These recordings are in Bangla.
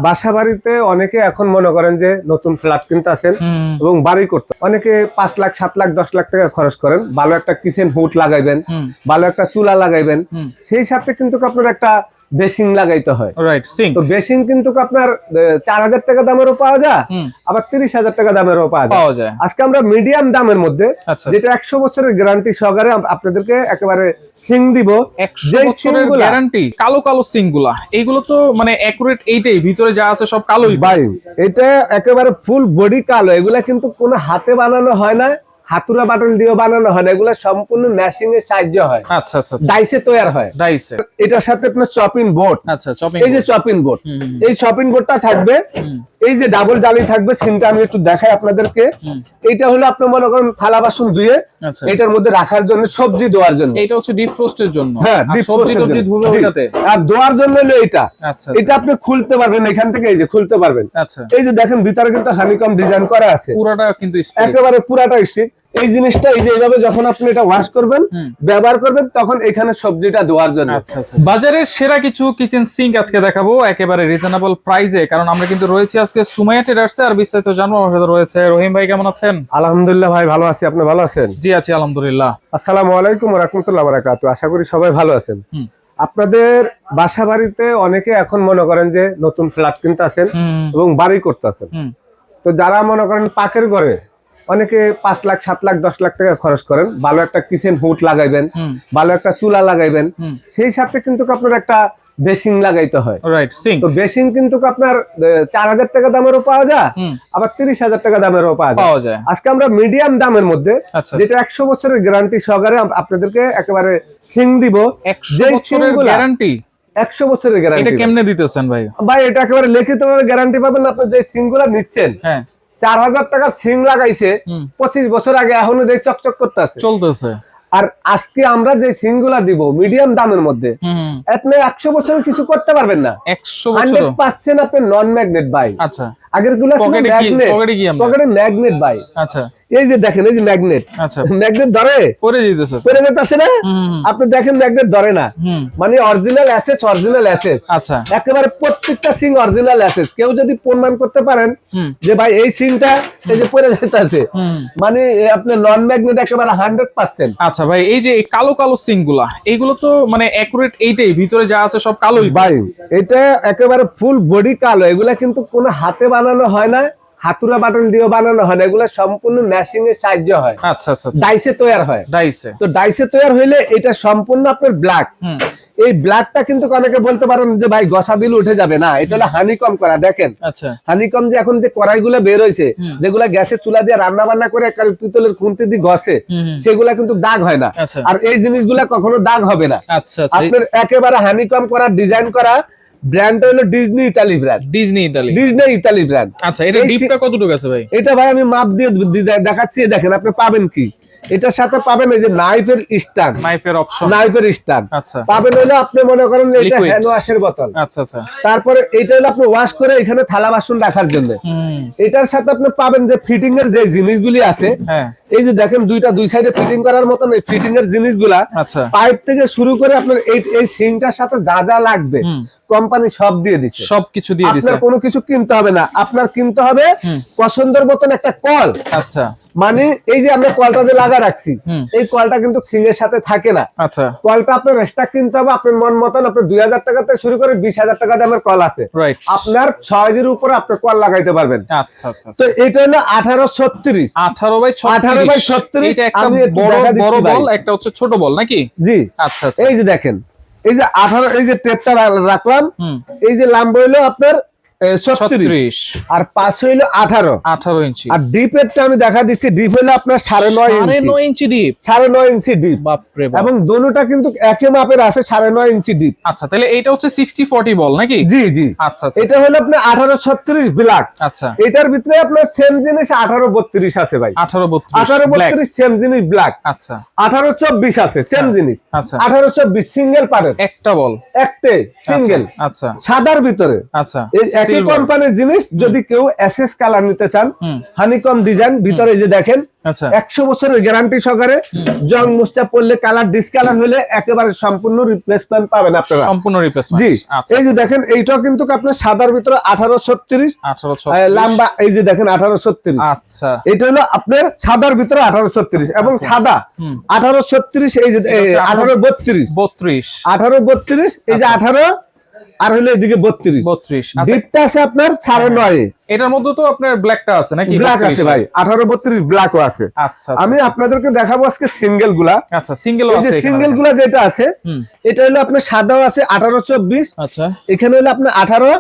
বাসা বাড়িতে অনেকে এখন মনে করেন যে নতুন ফ্ল্যাট কিনতে আছেন এবং বাড়ি করতে অনেকে 5 লাখ 7 লাখ 10 লাখ টাকা খরচ করেন, ভালো একটা কিচেন হুড লাগাইবেন, ভালো একটা চুলা লাগাইবেন, সেই সাথে কিন্তু আপনার একটা বেসিং লাগাইতে হয়। Right, sync. তো বেসিং কিন্তু আপনার 4000 টাকা দামেরও পাওয়া যায়, আবার 30,000 টাকা দামেরও পাওয়া যায়। আজকে আমরা মিডিয়াম দামের মধ্যে, যেটা 100 বছরের গ্যারান্টি সহকারে আপনাদেরকে একেবারে সিং দিব। 100 বছরের গ্যারান্টি। কালো কালো সিঙ্ক গুলা, এইগুলো তো মানে অ্যাকুরেট এইটাই, ভিতরে যা আছে সব কালোই ভাই। এটা একেবারে ফুল বডি কালো, এগুলা কিন্তু কোনো হাতে বানানো হয় না, হাতুড়া বাটন দিয়ে বানানো হয় না, এগুলো সম্পূর্ণ মেশিং এর সাহায্যে হয়। আচ্ছা আচ্ছা, ডাইসে তৈরি হয়। ডাইসে। এটার সাথে আপনার চপিং বোর্ড। আচ্ছা, চপিং। এই যে চপিং বোর্ড, এই চপিং বোর্ডটা থাকবে। এই যে ডাবল জালি থাকবে, সিনটা আমি একটু দেখাই আপনাদেরকে। এইটা হলো আপনি মনে করেন থালা বাসন ধুয়ে এটার মধ্যে রাখার জন্য, সবজি ধোয়ার জন্য। এটা হচ্ছে ডিপ ফ্রস্টের জন্য। হ্যাঁ, ডিপ সবজি টবজি ধুবে ওইটাতে। আর ধোয়ার জন্য হলো এটা। আচ্ছা, এটা আপনি খুলতে পারবেন এখান থেকে, এই যে খুলতে পারবেন। আচ্ছা, এই যে দেখেন ভিতরে কিন্তু হানিকম ডিজাইন করা আছে, পুরোটা কিন্তু একেবারে পুরাটা স্টিক। এই জিনিসটা এই যে এইভাবে যখন আপনি এটা ওয়াশ করবেন, ব্যবহার করবেন, তখন এখানে সবজিটা ধোয়ার জন্য। আচ্ছা আচ্ছা। বাজারের সেরা কিছু কিচেন সিঙ্ক আজকে দেখাবো একেবারে রিজনেবল প্রাইসে, কারণ আমরা কিন্তু রয়েছি আজকে সুমাইয়া ট্রেডার্সে। আর বিস্তারিত জানবো, আমার সাথে রয়েছে রহিম ভাই। কেমন আছেন? আলহামদুলিল্লাহ ভাই, ভালো আছি। আপনি ভালো আছেন? জি আছি আলহামদুলিল্লাহ। আসসালামু আলাইকুম ওয়া রাহমাতুল্লাহি ওয়া বারাকাতুহু। আশা করি সবাই ভালো আছেন। আপনাদের বাসা বাড়িতে অনেকে এখন মনে করেন যে নতুন ফ্ল্যাট কিনতে আছেন এবং বাড়ি করতে আছেন। তো যারা মনে করেন পাকের ঘরে অনেকে 5 লাখ 7 লাখ 10 লাখ টাকা খরচ করেন, ভালো একটা কিচেন হুড লাগাইবেন, ভালো একটা চুলা লাগাইবেন, সেই সাথে কিন্তু আপনার একটা বেসিং লাগাইতে হয়। Right, sync. তো বেসিং কিন্তু আপনার 4000 টাকা দামেরও পাওয়া যায়, আবার 30,000 টাকা দামেরও পাওয়া যায়। আজকে আমরা মিডিয়াম দামের মধ্যে, যেটা 100 বছরের গ্যারান্টি সহকারে আপনাদেরকে একেবারে সিং দিব। 100 বছরের গ্যারান্টি। 100 বছরের গ্যারান্টি। এটা কেমনে দিতেছেন ভাই? ভাই এটা একেবারে লিখিতভাবে গ্যারান্টি পাবেন। আপনি যে সিংগুলা নিচ্ছেন, হ্যাঁ, 4000 টাকার সিং লাগাইছে 25 বছর আগে, এখনো দেখ চকচক করতেছে, চলতেছে। আর আজকে আমরা যে সিংগুলা দিব মিডিয়াম দামের মধ্যে, আপনি 100 বছর কিছু করতে পারবেন না। 100 বছর 100% আপনি নন ম্যাগনেট ভাই। আচ্ছা। আগের গুলা ছিল ম্যাগনেট, পকেটে ম্যাগনেট ভাই। আচ্ছা। এই যে দেখেন, এই যে ম্যাগনেট। আচ্ছা। ম্যাগনেট ধরে পড়ে যেতেছে না, আপনি দেখেন ম্যাগনেট ধরে না। মানে অরিজিনাল অ্যাসেস, অরিজিনাল অ্যাসেস। আচ্ছা। একেবারে প্রত্যেকটা সিং অরিজিনাল অ্যাসেস। কেউ যদি প্রমাণ করতে পারেন যে ভাই এই সিংটা এই যে পড়ে যাইতাছে, মানে আপনি নন ম্যাগনেট একেবারে 100%। আচ্ছা ভাই, এই যে কালো কালো সিং গুলা, এইগুলো তো মানে অ্যাকুরেট এইটাই, ভিতরে যা আছে সব কালোই ভাই। এটা একেবারে ফুল বডি কালো, এগুলা কিন্তু কোনো হাতে বানানো হয় না, হাতুড়া বাটন দিয়ে বানানো হয় না, এগুলা সম্পূর্ণ মেশিং এর সাহায্যে হয়। আচ্ছা আচ্ছা, ডাইসে তৈরি হয়। ডাইসে। তো ডাইসে তৈরি হইলে এটা সম্পূর্ণ আপনার ব্ল্যাক। এই ব্ল্যাকটা কিন্তু অনেকে বলতে পারেন যে ভাই গসা দিলে উঠে যাবে না, এটা হলো হানিকম করা। দেখেন, আচ্ছা, হানিকম যে এখন যে কড়াইগুলো বের হয়েছে, যেগুলা গ্যাসের চুলা দিয়ে রান্না বান্না করে পিতলের খুন্তি দিয়ে ঘষে, সেগুলা কিন্তু দাগ হয় না। আর এই জিনিসগুলা কখনো দাগ হবে না। আচ্ছা। আপনার একেবারে হানিকম করা, ডিজাইন করা। ব্র্যান্ড হলো Disney Italy brand. Disney Italy brand. আচ্ছা, এটা ডিপটা কতটুকু আছে ভাই? এটা ভাই আমি মাপ দিয়ে দেখাচ্ছি, দেখেন আপনি পাবেন কি। এটার সাথে পাবেন এই যে নাইফের স্ট্যান্ড, নাইফের অপশন, নাইফের স্ট্যান্ড। আচ্ছা। পাবেন হলো আপনি মনে করেন যে এটা হ্যান্ড ওয়াশের বোতল। আচ্ছা আচ্ছা। তারপরে এটা হলো আপনি ওয়াশ করে এখানে থালা বাসন রাখার জন্য। এটার সাথে আপনি পাবেন যে ফিটিং এর যে জিনিসগুলি আছে, হ্যাঁ, এই যে দেখেন দুই সাইডে ফিটিং করার মতন এই ফিটিং এর জিনিসগুলা। আচ্ছা। পাইপ থেকে শুরু করে আপনার এই সিংটার সাথে যা যা লাগবে কোম্পানি সব দিয়ে দিচ্ছে, সবকিছু দিয়ে দিচ্ছে। আপনার কোনো কিছু কিনতে হবে না, আপনার কিনতে হবে পছন্দের মতন একটা কল। আচ্ছা। মানে এই যে আমরা কলটা যে লাগা রাখছি, এই কলটা কিন্তু সিং এর সাথে থাকে না। আচ্ছা। কলটা আপনার এক্সট্রা কিনতে হবে আপনার মন মতন। আপনার 2000 টাকা থেকে শুরু করে 20,000 টাকা দামের কল আছে। রাইট। আপনার 6 উপরে আপনি কল লাগাইতে পারবেন। আচ্ছা আচ্ছা। তো এটা হলো 1836। 18/36। এটা একটা বড় বল, একটা হচ্ছে ছোট বল নাকি? জি। আচ্ছা আচ্ছা। এই যে দেখেন, এই যে 18, এই যে টেপটা রাখলাম, এই যে লম্বা হইলো আপনার 36 আর পাশ হইলো 18 ইঞ্চি। আর ডিপেরটা আমি দেখা দিচ্ছি, ডিপ হইলো আপনার 9.5 ইঞ্চি ডিপ। 9.5 ইঞ্চি ডিপ। বাপরে বাপ। এবং দোনোটা কিন্তু একই মাপের আছে, 9.5 ইঞ্চি ডিপ। আচ্ছা, তাহলে এটা হচ্ছে 60/40 বল নাকি? জি জি। আচ্ছা আচ্ছা। এটা হলো আপনার 1836 ব্ল্যাক। আচ্ছা। এটার ভিতরে আপনার সেম জিনিস 1832 আছে ভাই। 1832 সেম জিনিস ব্ল্যাক। আচ্ছা। 1824 আছে সেম জিনিস। আচ্ছা। 1824 সিঙ্গেল পারের একটা বল, একটাই সিঙ্গেল। আচ্ছা। সাদার ভিতরে। আচ্ছা। এই একই কোম্পানির জিনিস যদি কেউ এসএস কালার নিতে চান, হানিকম ডিজাইন, ভিতরে এই যে দেখেন আচ্ছা 100 বছরের গ্যারান্টি সহকারে, জং মোচা পড়লে কালার ডিসকালার হলে একেবারে সম্পূর্ণ রিপ্লেসমেন্ট পাবেন আপনারা, সম্পূর্ণ রিপ্লেসমেন্ট। জি। এই যে দেখেন এইটাও কিন্তু আপনার সাদার ভিতরে 1836, 1836 লম্বা এই যে দেখেন 1836। আচ্ছা এটা হলো আপনার সাদার ভিতরে 1836 এবং সাদা 1836, এই যে 1832, 1832, এই যে 18 আর হলো এদিকে 32। ডিপটা আছে আপনার 9.5। এটার মধ্যে তো আপনার ব্ল্যাকটা আছে নাকি? ব্ল্যাক আছে ভাই, 1832 ব্ল্যাকও আছে। আচ্ছা আমি আপনাদেরকে দেখাবো আজকে সিঙ্গেল গুলা। আচ্ছা সিঙ্গেল এই যে আছে, সিঙ্গেল গুলা যেটা আছে এটা হলো আপনার সাদাও আছে 1824, আচ্ছা এখানে হলো আপনার 18,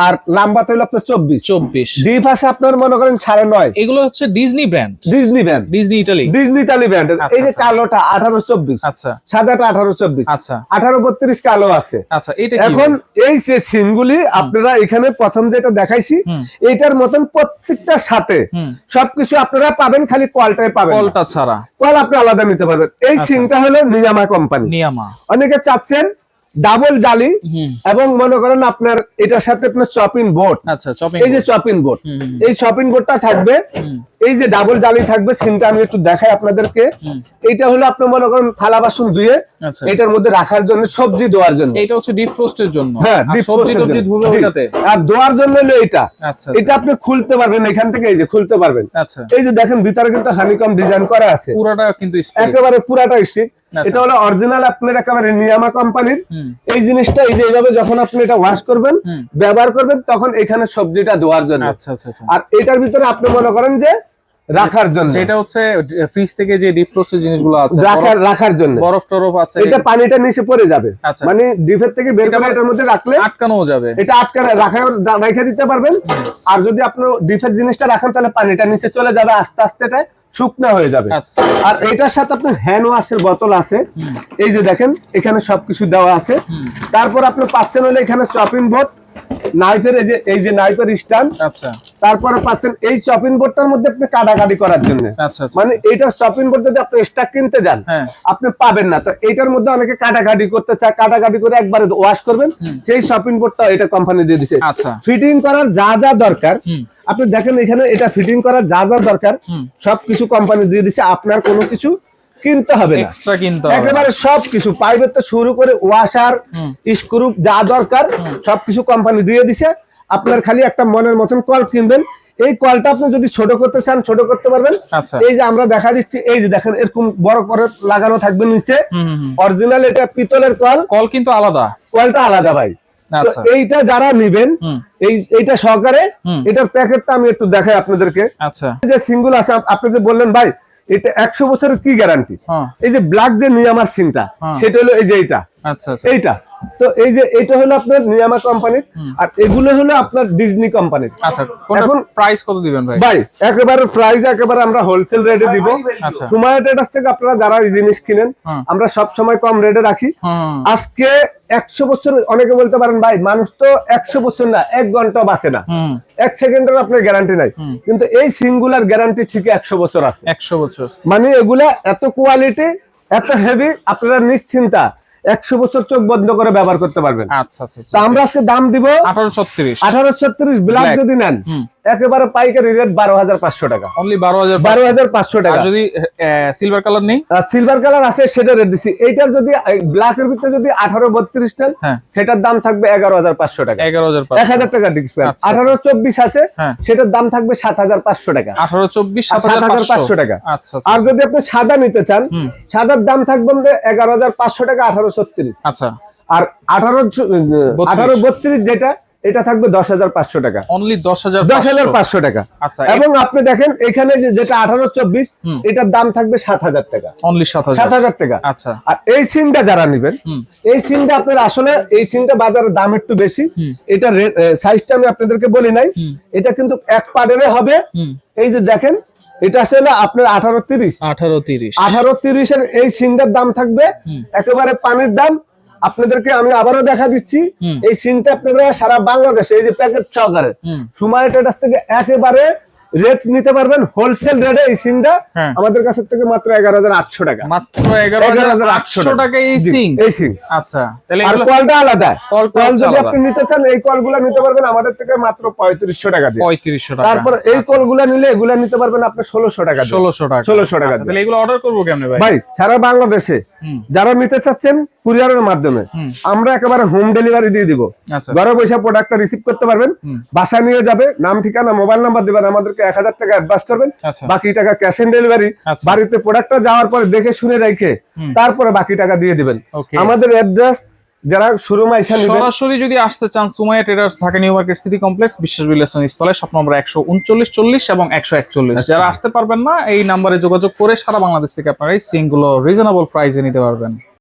আর লম্বাতে হলো আপনার 24। ডিপ আছে আপনার মনে করেন 9.5। এগুলো হচ্ছে Disney brand, Disney brand, Disney Italy, Disney Italy brand. এই যে কালোটা 1824, আচ্ছা সাদাটা 1824, আচ্ছা 1832 কালো আছে। আচ্ছা এটা কি? এখন এই যে সিনগুলি আপনারা এখানে প্রথম যেটা দেখাইছি এইটার মতন প্রত্যেকটার সাথে সবকিছু আপনারা পাবেন, খালি কলটাই পাবেন, কলটা ছাড়া কল আপনি আলাদা নিতে পারবেন। এই সিনটা হলো নিয়ামা কোম্পানি। নিয়ামা অনেকে চাচ্ছেন ডাবল জালি এবং মনে করেন আপনার এটার সাথে আপনার চপিং বোর্ড, আচ্ছা চপিং, এই যে চপিং বোর্ড, এই চপিং বোর্ডটা থাকবে, এই যে ডাবল জালি থাকবে। সিনটা আমি একটু দেখাই আপনাদেরকে। এইটা হলো আপনি মনে করেন থালা বাসন ধুয়ে আচ্ছা এটার মধ্যে রাখার জন্য, সবজি ধোয়ার জন্য। এটা হচ্ছে ডিপ ফ্রোস্টের জন্য, হ্যাঁ আর ডিপ সবজি ফ্রোস্টের টবজি জন্য। ধুবে জি। ওটাতে। আর ধোয়ার জন্য হলো এটা, আচ্ছা এটা আপনি খুলতে পারবেন এখান থেকে, এই যে খুলতে পারবেন। আচ্ছা এই যে দেখেন ভিতরে কিন্তু হানিকম ডিজাইন করা আছে, পুরোটা কিন্তু স্পেস একেবারে পুরাটা স্টিক। এটা হলো অরিজিনাল আপনার একেবারে নিয়ামা কোম্পানির। এই জিনিসটা এই যে এইভাবে যখন আপনি এটা ওয়াশ করবেন, ব্যবহার করবেন, তখন এখানে সবজিটা ধোয়ার জন্য। আচ্ছা আচ্ছা আচ্ছা। আর এটার ভিতরে আপনি মনে করেন যে রাখার জন্য, যেটা হচ্ছে ফ্রিজ থেকে যে ডিপ ফ্রোস্টের জিনিসগুলো আছে, রাখার জন্য, বরফ টরফ আছে, এটা পানিটা নিচে পড়ে যাবে। আচ্ছা। মানে ডিপের থেকে বের করে এটার মধ্যে রাখলে আটকানো যাবে, এটা আটকানো রেখে দিতে পারবেন। আর যদি আপনি ডিপের জিনিসটা রাখেন তাহলে পানিটা নিচে চলে যাবে, আস্তে আস্তে এটা শুকনা হয়ে যাবে। আচ্ছা। আর এটার সাথে আপনার হ্যান্ড ওয়াশের বোতল আছে, এই যে দেখেন এখানে সবকিছু দেওয়া আছে। তারপর আপনি পাচ্ছেন হলো এখানে চপিং বোর্ড, নাইফের এই যে নাইফের স্ট্যান্ড। আচ্ছা। তারপরে পাচ্ছেন এই চপিং বোর্ডটার মধ্যে আপনি কাটাকাটি করার জন্য। আচ্ছা আচ্ছা। মানে এইটার চপিং বোর্ড যদি আপনি স্টক কিনতে যান আপনি পাবেন না, তো এইটার মধ্যে অনেকে কাটাকাটি করতে চায়, কাটাকাটি করে একবারে ওয়াশ করবেন, সেই চপিং বোর্ডটা এটা কোম্পানি দিয়ে দিছে। আচ্ছা। ফিটিং করার যা যা দরকার আপনি দেখেন এখানে, এটা ফিটিং করার যা যা দরকার সবকিছু কোম্পানি দিয়ে দিছে, আপনার কোনো কিছু কিনতে হবে না, এক্সট্রা কিনতে হবে একেবারে সবকিছু পাইপের তো শুরু করে ওয়াশার স্ক্রু যা দরকার সবকিছু কোম্পানি দিয়ে দিছে। আপনার খালি একটা মনের মতন কল কিনবেন, এই কলটা আপনি যদি ছোট করতে চান ছোট করতে পারবেন। আচ্ছা। এই যে আমরা দেখা দিচ্ছি, এই যে দেখেন এরকম বড় করে লাগানো থাকবে নিচে, অরিজিনাল এটা পিতলের কল, কল কিন্তু আলাদা, কলটা আলাদা ভাই। আচ্ছা। এইটা যারা নিবেন এইটা সহকারে, এটার প্যাকেটটা আমি একটু দেখাই আপনাদেরকে। আচ্ছা। এই যে সিঙ্গুল আছে, আপনি যে বললেন ভাই এটা 100 বছরের কি গ্যারান্টি, এই যে ব্ল্যাক যে নিয়ামার সিনটা সেটা হলো এই যে এইটা। আচ্ছা আচ্ছা। এইটা তো এই যে এটা হলো আপনার নিয়ামা কোম্পানির, আর এগুলো হলো আপনার ডিজনি কোম্পানির। আচ্ছা, এখন প্রাইস কত দিবেন ভাই? ভাই একেবারে প্রাইস একেবারে আমরা হোলসেল রেটে দিব। আচ্ছা। সময় ট্রেডার্স থেকে আপনারা যারা এই জিনিস কিনেন আমরা সব সময় কম রেটে রাখি। আজকে 100 বছর, অনেকে বলতে পারেন ভাই মানুষ তো 100 বছর না, 1 ঘন্টা বাঁচে না, 1 সেকেন্ডের আপনার গ্যারান্টি নাই, কিন্তু এই সিঙ্গুলার গ্যারান্টি ঠিকই 100 বছর আছে। 100 বছর মানে এগুলা এত কোয়ালিটি, এত হেভি, আপনারা নিশ্চিন্তা 100 বছর চোখ বন্ধ করে ব্যবহার করতে পারবেন। আচ্ছা আচ্ছা। তো আমরা আজকে দাম দিব 1836 ব্ল্যাক যদি নেন একেবারে পাইকারি রেট 12,500 টাকা, অনলি 12,500 টাকা। যদি সিলভার কালার নেই, সিলভার কালার আছে সেটা রেট দিছি। এইটার যদি ব্ল্যাকের ভিতরে যদি 1832 নেন সেটার দাম থাকবে 11,500 টাকা, 1000 টাকা ডিসকাউন্ট। 1824 আছে সেটার দাম থাকবে 7,500 টাকা, 1824 7,500 টাকা। আচ্ছা। আর যদি আপনি সাদা নিতে চান সাদার দাম থাকবে 11,500 টাকা, 1836। আচ্ছা। আর 1832 যেটা এটা থাকবে 10,500 টাকা, অনলি 10,500 টাকা। আচ্ছা। এবং আপনি দেখেন এখানে যেটা 1824 এটার দাম থাকবে 7,000 টাকা, অনলি 7,000 টাকা। আচ্ছা। আর এই সিমটা যারা নেবেন, এই সিমটা আপনার আসলে এই সিমটা বাজারের দাম একটু বেশি, এটা সাইজটা আমি আপনাদেরকে বলি নাই, এটা কিন্তু এক পার্টের হবে। এই যে দেখেন এটা আসলে আপনার 1830 এর এই সিমটার দাম থাকবে একেবারে পানির দাম। আপনাদেরকে আমি আবারও দেখা দিচ্ছি, এই সিনটা আপনারা সারা বাংলাদেশে এই যে প্যাকেট সহকারে সময় ট্রেডার্স থেকে একেবারে রেট নিতে পারবেন হোলসেল রেটে এই সিংটা হ্যাঁ। আমাদের কাছ থেকে মাত্র 11,800 টাকা। মাত্র 11,800 টাকা এই জি, সিং। এই সিং। আচ্ছা, তাহলে আর এগুলো কলটা আলাদা, কলটা কল হচ্ছে যদি আলাদা। আপনি নিতে চান এই কলগুলো নিতে পারবেন আমাদের থেকে মাত্র 3500 টাকা দিয়ে। 3500 টাকা। তারপর এই কলগুলো নিলে এগুলা নিতে পারবেন আপনি 1600 টাকা দিয়ে। 1600 টাকা। 1600 টাকা আচ্ছা, দিয়ে। তাহলে এগুলো অর্ডার করবো কেমনে ভাই? ভাই সারা বাংলাদেশে হুম। যারা নিতে চাচ্ছেন কুরিয়ারের মাধ্যমে হুম। আমরা একেবারে হোম ডেলিভারি দিয়ে দিব। আচ্ছা। ঘরে বসে প্রোডাক্টটা রিসিভ করতে পারবেন, হুম। বাসা নিয়ে যাবে, নাম ঠিকানা মোবাইল নাম্বার দিবেন, আমাদেরকে 1000 টাকা অ্যাডভান্স করবেন, আচ্ছা। বাকি টাকা ক্যাশ অন ডেলিভারি। আচ্ছা। বাড়িতে প্রোডাক্টটা যাওয়ার পরে দেখে শুনে রেখে হুম। তারপরে বাকি টাকা দিয়ে দিবেন। Okay. আমাদের অ্যাড্রেস যারা শোরুমে এসে নেবেন, সরাসরি যদি আসতে চান Sumaiya traders Dhaka new market city complex বিশ্বাস রিলেশন স্থলে শপ নম্বর 139 এবং 141। যারা আসতে পারবেন না এই নাম্বারে যোগাযোগ করে সারা বাংলাদেশ থেকে আপনারা এই সিং গুলো রিজনেবল প্রাইসে নিতে পারবেন।